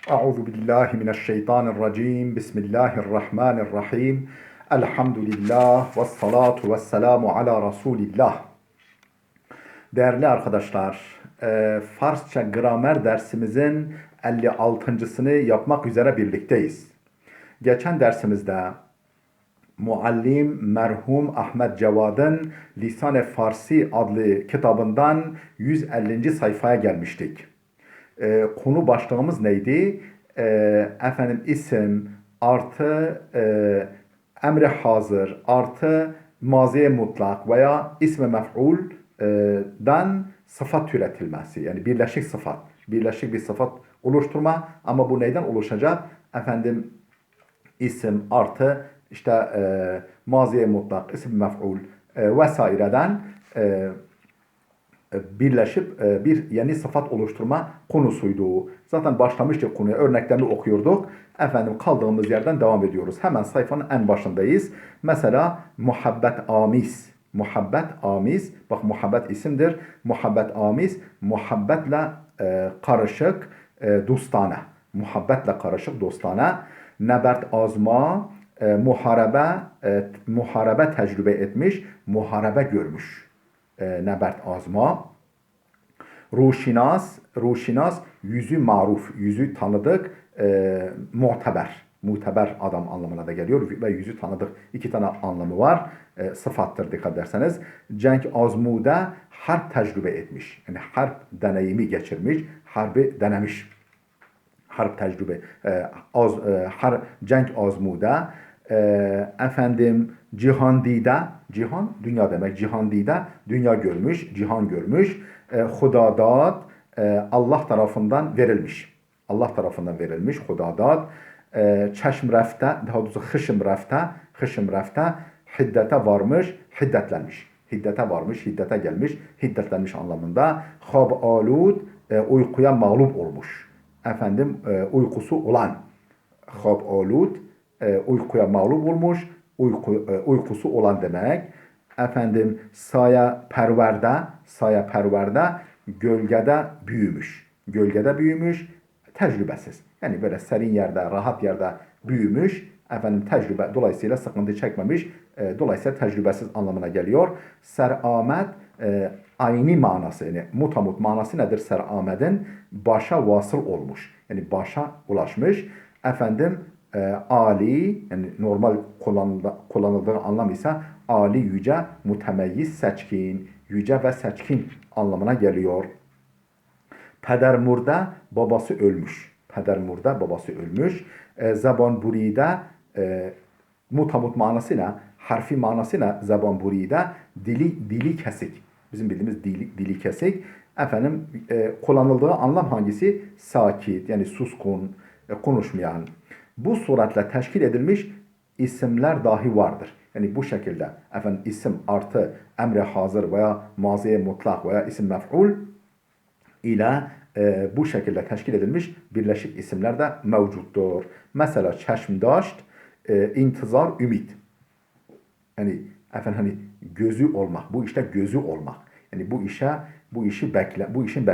Euzu billahi mineşşeytanirracim. Bismillahirrahmanirrahim. Elhamdülillah ve salatu ve selamu ala Resulillah. Değerli arkadaşlar, Farsça gramer dersimizin 56.sını yapmak üzere birlikteyiz. Geçen dersimizde muallim merhum Ahmet Cevad'ın Lisan-ı Farsi adlı kitabından 150. sayfaya gelmiştik. Konu başlığımız neydi? Efendim isim artı emri hazır artı maziye mutlak veya ismi mef'ulden sıfat türetilmesi. Yani birleşik sıfat. Birleşik bir sıfat oluşturma ama bu neyden oluşacak? Efendim isim artı işte maziye mutlak, isim mef'ul vesaireden birleşip bir yeni sıfat oluşturma konusuydu. Zaten başlamıştık konuya, örneklerini okuyorduk. Efendim kaldığımız yerden devam ediyoruz. Hemen sayfanın en başındayız. Mesela muhabbet amiz. Muhabbet amiz. Bak muhabbet isimdir. Muhabbet amiz. Muhabbetle karışık dostane. Muhabbetle karışık dostane. Nebert azma muharebe tecrübe etmiş, muharebe görmüş. Nebert azma. Ruşinas yüzü maruf, yüzü tanıdık, muteber adam anlamına da geliyor ve yüzü tanıdık iki tane anlamı var. Sıfattır dikkat ederseniz. Cenk azmude harp tecrübe etmiş. Yani harp deneyimi geçirmiş, harbi denemiş. Harp tecrübe, cenk azmude, efendim cihandide, cihan dünya demek, cihandide dünya görmüş, cihan görmüş, hudadat Allah tarafından verilmiş. Allah tarafından verilmiş hudadat, çeşm refte, daha doğrusu hışım refte, hiddete varmış, hiddetlenmiş. Hiddete varmış, hiddete gelmiş, hiddetlenmiş anlamında. Hab alud, uykuya mağlup olmuş. Efendim uykusu olan. Hab alud, uykuya mağlup olmuş, uykusu olan demek. Efendim saya perverde, gölgede büyümüş. Gölgede büyümüş, tecrübesiz. Yani böyle serin yerde, rahat yerde büyümüş. Efendim tecrübe dolayısıyla sıkıntı çekmemiş. Dolayısıyla tecrübesiz anlamına geliyor. Seramet aynı manası, yani mutamut manası nedir seramedin? Başa vasıl olmuş. Yani başa ulaşmış. Efendim ali, yani normal kullanıldığı anlam ise ali, yüce, mutemeyyiz, seçkin, yüce ve seçkin anlamına geliyor. Peder murda, babası ölmüş. Peder murda, babası ölmüş. Zaban buride mutamut manasıyla, harfi manasıyla zaban buride dili kesik. Bizim bildiğimiz dili kesik. Efendim kullanıldığı anlam hangisi? Sakit, yani suskun, konuşmayan. Bu suretle teşkil edilmiş isimler dahi vardır. Yani bu şekilde efendim isim artı emre hazır veya maziye mutlak veya isim mef'ul ile bu şekilde teşkil edilmiş birleşik isimler de mevcuttur. Mesela çeşmdaşt, intizar, ümit. Yani efendim hani gözü olmak, bu işte gözü olmak. Yani bu işin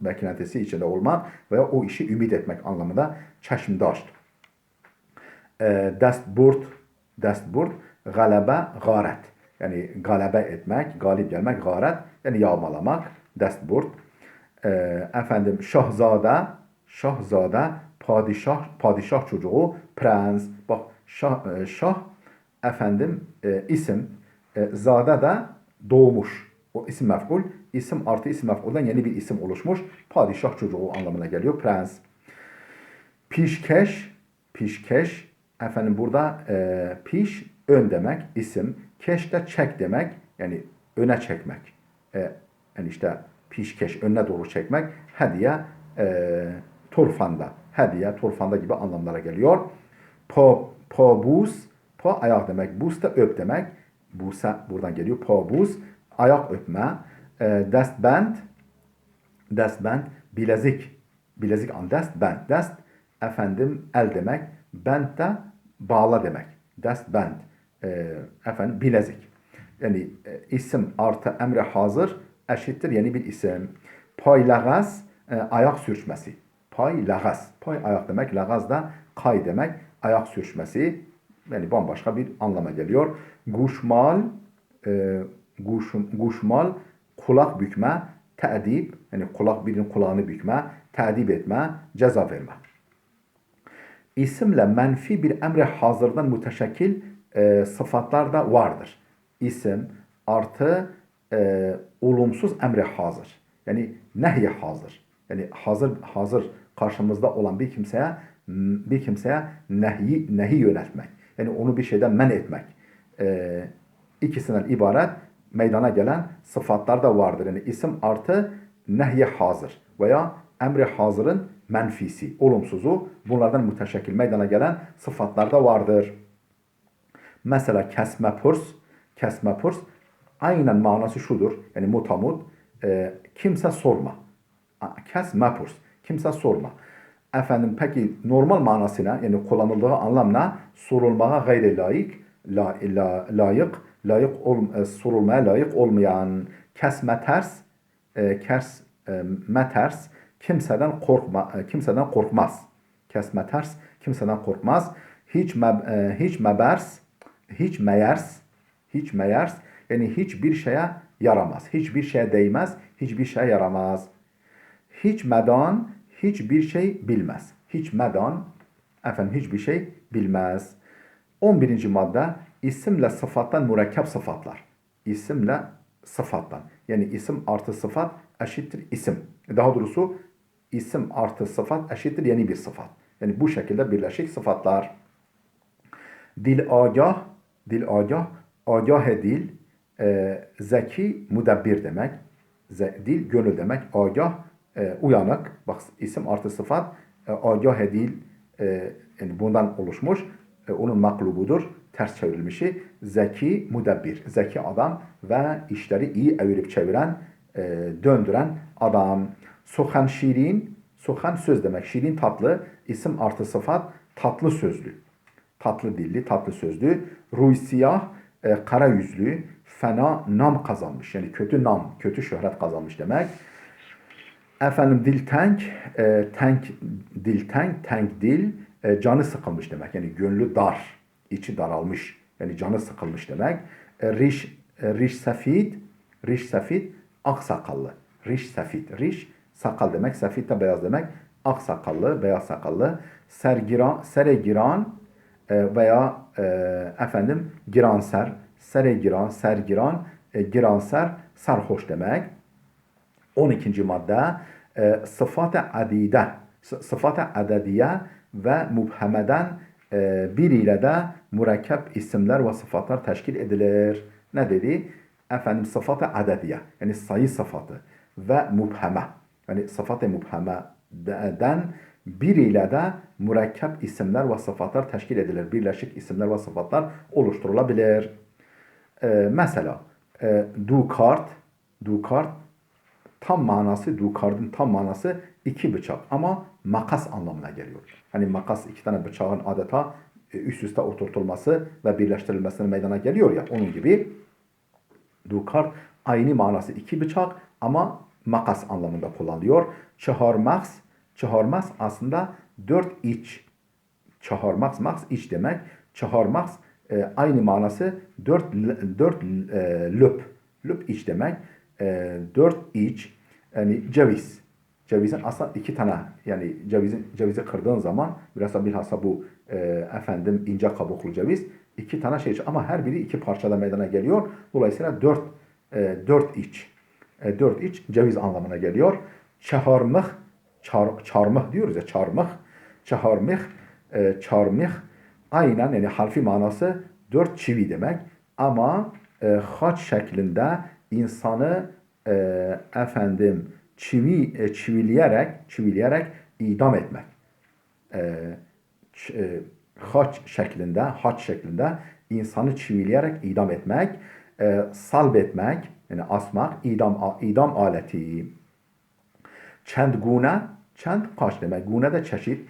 beklentisi içinde olmak veya o işi ümit etmek anlamında çeşmdaşt. Destburt, galebe, garet. Yani galebe etmek, galip gelmek, garet. Yani yağmalamak, destburt. Efendim şahzade, padişah çocuğu, prens. Bak şah efendim isim, zade de doğmuş. O isim mef'ul, isim artı isim mef'ulden yeni bir isim oluşmuş. Padişah çocuğu anlamına geliyor, prens. Pişkeş, efendim burada piş ön demek, isim. Keş de çek demek, yani öne çekmek. Yani işte pişkeş, önüne doğru çekmek. Hediye turfanda gibi anlamlara geliyor. Buz, ayak demek. Buz da öp demek. Busa buradan geliyor. Buz, ayak öpme. Destband, bilezik an dest efendim el demek. Band de bağla demek. Destband efendim bilezik. Yani isim artı emre hazır eşittir yeni bir isim. Paylağız ayak sürçmesi. Pay lağaz. Pay ayak demek. Lağaz da kay demek. Ayak sürçmesi. Yani bambaşka bir anlama geliyor. Guşmal, guşmal, kulak bükme, te'dib, yani birinin kulağını bükme, te'dib etme, ceza verme. İsimle menfi bir emre hazırdan müteşekkil sıfatlar da vardır. İsim artı olumsuz emre hazır. Yani nehy hazır. Yani hazır karşımızda olan bir kimseye nehi yöneltmek. Yani onu bir şeyden men etmek. İkisinden ibaret meydana gelen sıfatlar da vardır. Yani isim artı nehy hazır veya emri hazırın menfisi, olumsuzu bunlardan müteşekkil meydana gelen sıfatlar da vardır. Mesela kesme purs aynen manası şudur. Yani mutamut kimse sorma. Kesme purs kimse sorma. Efendim peki normal manasına yani kullanıldığı anlamına sorulmaya gayri sorulmaya layık olmayan kesme ters kimseden korkmaz. Kesme ters kimseden korkmaz. Hiç meyers yani hiçbir şeye yaramaz. Hiçbir şeye değmez, hiçbir şeye yaramaz. Hiç medan hiçbir şey bilmez. Hiç medan hiçbir şey bilmez. 11. madde isimle sıfattan mürekkep sıfatlar. İsimle sıfattan. Yani isim artı sıfat eşittir isim. Daha doğrusu isim artı sıfat eşittir yeni bir sıfat. Yani bu şekilde birleşik sıfatlar. Dil agah, agah dil, zeki, müdebbir demek. Dil, gönül demek. Agah, uyanık. Bak isim artı sıfat, agah dil, yani bundan oluşmuş. Onun maklubudur. Ters çevrilmişi. Zeki, müdebbir. Zeki adam ve işleri iyi evirip çeviren, döndüren adam. Sohan şirin, sohan söz demek. Şirin tatlı, isim artı sıfat, tatlı sözlü. Tatlı dilli, tatlı sözlü. Ruy siyah, kara yüzlü, fena nam kazanmış. Yani kötü nam, kötü şöhret kazanmış demek. Dil tank, tank dil, canı sıkılmış demek. Yani gönlü dar, içi daralmış. Yani canı sıkılmış demek. Riş safid, ak sakallı. Riş sakal demek, safid de beyaz demek. Ak sakallı, beyaz sakallı. Seregiran veya giranser, sergiran, giranser, sarhoş demek. 12. madde sıfat-ı adediye ve mübhemeden biriyle de mürekkep isimler ve sıfatlar teşkil edilir. Ne dedi? Sıfat-ı adediye yani sayı sıfatı ve mübheme yani sıfat-ı mübhemeden biriyle de mürekkep isimler ve sıfatlar teşkil edilir. Birleşik isimler ve sıfatlar oluşturulabilir. Mesela dukart tam manası, dukardın tam manası iki bıçak ama makas anlamına geliyor. Hani makas iki tane bıçağın adeta üst üste oturtulması ve birleştirilmesine meydana geliyor ya onun gibi dukard aynı manası iki bıçak ama makas anlamında kullanılıyor. Çaharmaks aslında dört iç. Çaharmaks iç demek. Çaharmaks aynı manası dört löp iç demek. Dört iç yani ceviz. Cevizin aslında iki tane yani cevizi kırdığın zaman biraz da bilhassa bu ince kabuklu ceviz iki tane şey ama her biri iki parçada meydana geliyor. Dolayısıyla dört iç. Dört iç ceviz anlamına geliyor. Çarmıh diyoruz ya çarmıh aynen yani harfi manası dört çivi demek ama haç şeklinde insanı çivileyerek idam etmek. Haç şeklinde insanı çivileyerek idam etmek, salb etmek yani asmak idam aleti. Çend kaç demek. Gune de çeşit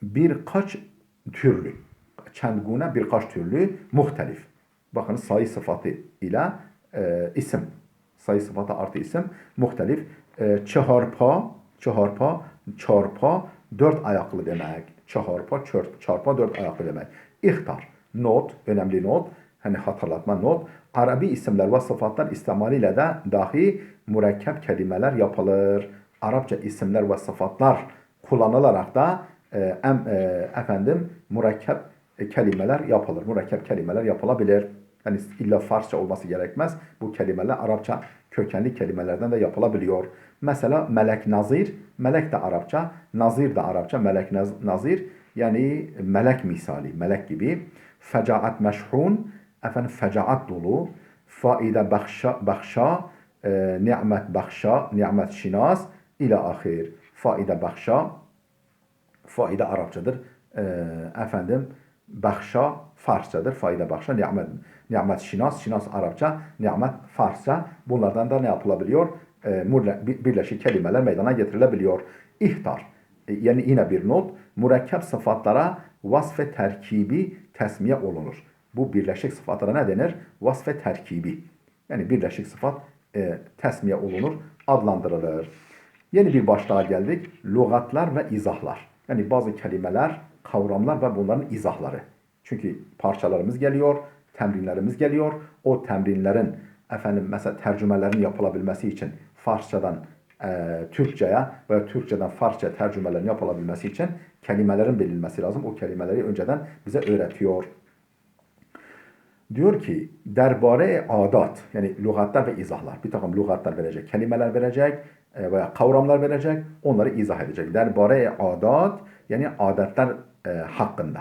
birkaç türlü. Çend gune birkaç türlü muhtelif. Bakın sayı sıfatı ile isim. Sayı sıfatı artı isim muhtelif. Çarpa, çarpa, dört ayaklı demek. Çarpa, dört ayaklı demek. İhtar, not, önemli not. Hani hatırlatma not. Arabi isimler ve sıfatlar istimaliyle de dahi mürekkep kelimeler yapılır. Arapça isimler ve sıfatlar kullanılarak da mürekkep kelimeler yapılır. Mürekkep kelimeler yapılabilir. Yani illa Farsça olması gerekmez. Bu kelimeler Arapça kökenli kelimelerden de yapılabiliyor. Mesela melek nazir, melek de Arapça, nazir de Arapça, melek nazir yani melek misali, melek gibi. Fecaat meşhun, fecaat dolu. Faide bakşa, nimet bakşa, nimet şinas ila ahir. Faide bakşa, faide Arapçadır. Bakşa Farsçadır. Faide bakşa, nimet şinas, şinas Arapça, nimet Farsça. Bunlardan da ne yapılabiliyor? Birleşik kelimeler meydana getirilebiliyor. İhtar, yani yine bir not, mürekkep sıfatlara vasf-ı terkibi tesmiye olunur. Bu birleşik sıfatlara ne denir? Vasf-ı terkibi. Yani birleşik sıfat tesmiye olunur, adlandırılır. Yeni bir başlığa geldik. Lügatlar ve izahlar. Yani bazı kelimeler, kavramlar ve bunların izahları. Çünkü parçalarımız geliyor, temrinlerimiz geliyor. O temrinlerin mesela tercümelerin yapılabilmesi için Farsçadan Türkçe'ye veya Türkçeden Farsça tercümelerin yapılabilmesi için kelimelerin bilinmesi lazım. O kelimeleri önceden bize öğretiyor. Diyor ki derbare adat yani lügatlar ve izahlar. Bir takım lügatlar verecek, kelimeler verecek veya kavramlar verecek. Onları izah edecek. Derbare adat yani adetler hakkında.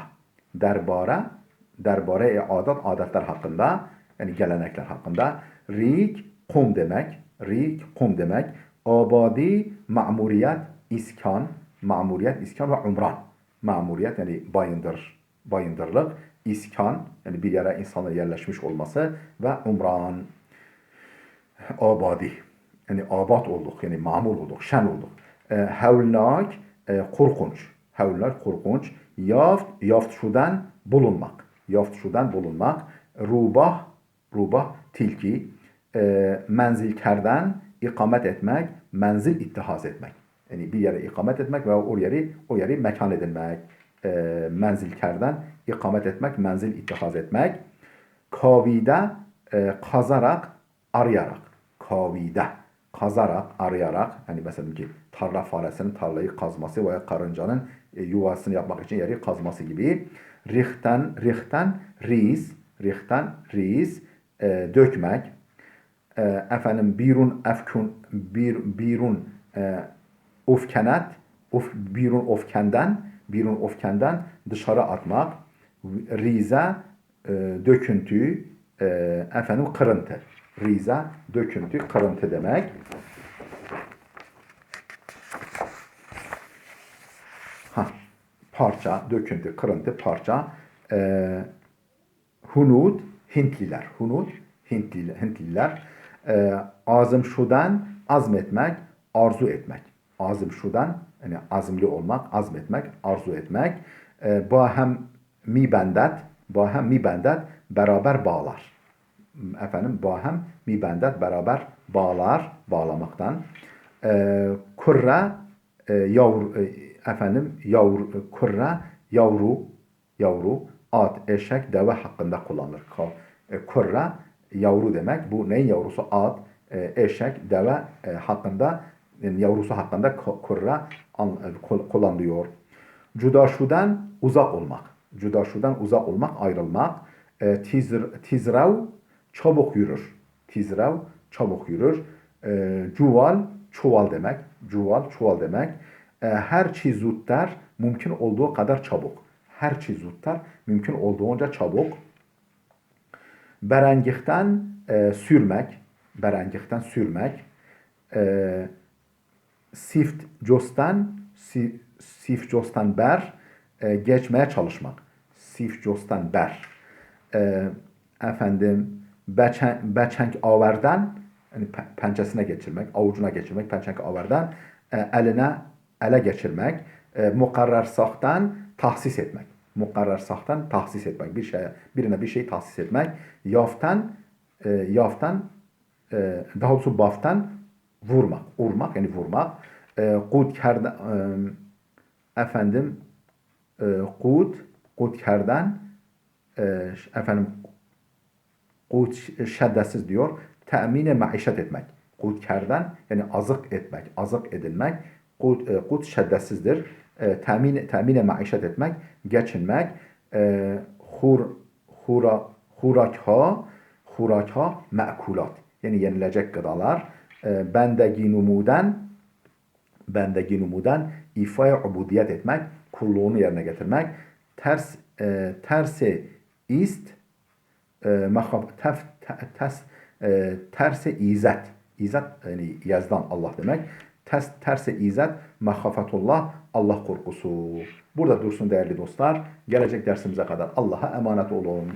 Derbare adat adetler hakkında yani gelenekler hakkında. Rik kum demek. Rik kum demek. Abadi ma'muriyet iskan. Ma'muriyet iskan ve umran. Ma'muriyet yani bayındırlık. İskan yani bir yere insanın yerleşmiş olması ve umran abadi yani abat olduk yani mamur olduk, şen olduk. Hevlnak korkunç. Hevlnak korkunç. Yaft şudan bulunmak. Yaft şudan bulunmak. Rubah tilki. Menzilkerden ikamet etmek, menzil ittihaz etmek. Yani bir yere ikamet etmek ve o yeri mekan edinmek. Menzilkerden ikamet etmek, menzil ittihaz etmek. Kavide kazarak, arayarak. Kavide kazarak, arayarak. Hani mesela ki tarla faresinin tarlayı kazması veya karıncanın yuvasını yapmak için yeri kazması gibi. Rihten, riz, dökmek. Birun ofkenet, birun ofkenden dışarı atmak. Rize döküntü, kırıntı. Rize döküntü, kırıntı demek. Parça, döküntü, kırıntı, parça. Hunud, Hintliler. Hintliler. Azım şudan, azmetmek, arzu etmek. Azım şudan, yani azimli olmak, azmetmek, arzu etmek. Bahem mi bendet, beraber bağlar. Bahem mi bendet, beraber bağlar, bağlamaktan. Kurra, yavru, at, eşek, deve hakkında kullanılır. Kurra, yavru demek. Bu neyin yavrusu? At, eşek, deve hakkında, yani yavrusu hakkında kurra kullanılıyor. Cudaşudan uzak olmak. Ayrılmak. Tizrav, çabuk yürür. Cuval, çuval demek. Her çizutlar mümkün olduğu kadar çabuk. Her çizutlar mümkün olduğunca çabuk. Berengihten sürmek. Sift costan ber, geçmeye çalışmak. Sift costan ber. Beçenk averden, yani pençesine geçirmek, avucuna geçirmek, pençenk averden, ele geçirmek. Mukarrer sahtan tahsis etmek. Birine bir şey tahsis etmek. Yaftan, daha doğrusu baftan vurmak, urmak yani vurmak. Kut kerden efendim kut kerden efendim kut şeddesiz diyor. Temine maişet etmek. Kut kerden yani azık etmek, azık edilmek. Kut şeddesizdir. Temine maişet etmek, geçinmek. Hur, hura, hurakha me'kulat. Yani yenilecek gıdalar. Bendegi numudan ifaya ubudiyet etmek, kulluğunu yerine getirmek. Tersi ist terse izet. İzet yani yazdan Allah demek. Terse izet mahafetullah Allah korkusu. Burada dursun değerli dostlar. Gelecek dersimize kadar Allah'a emanet olun.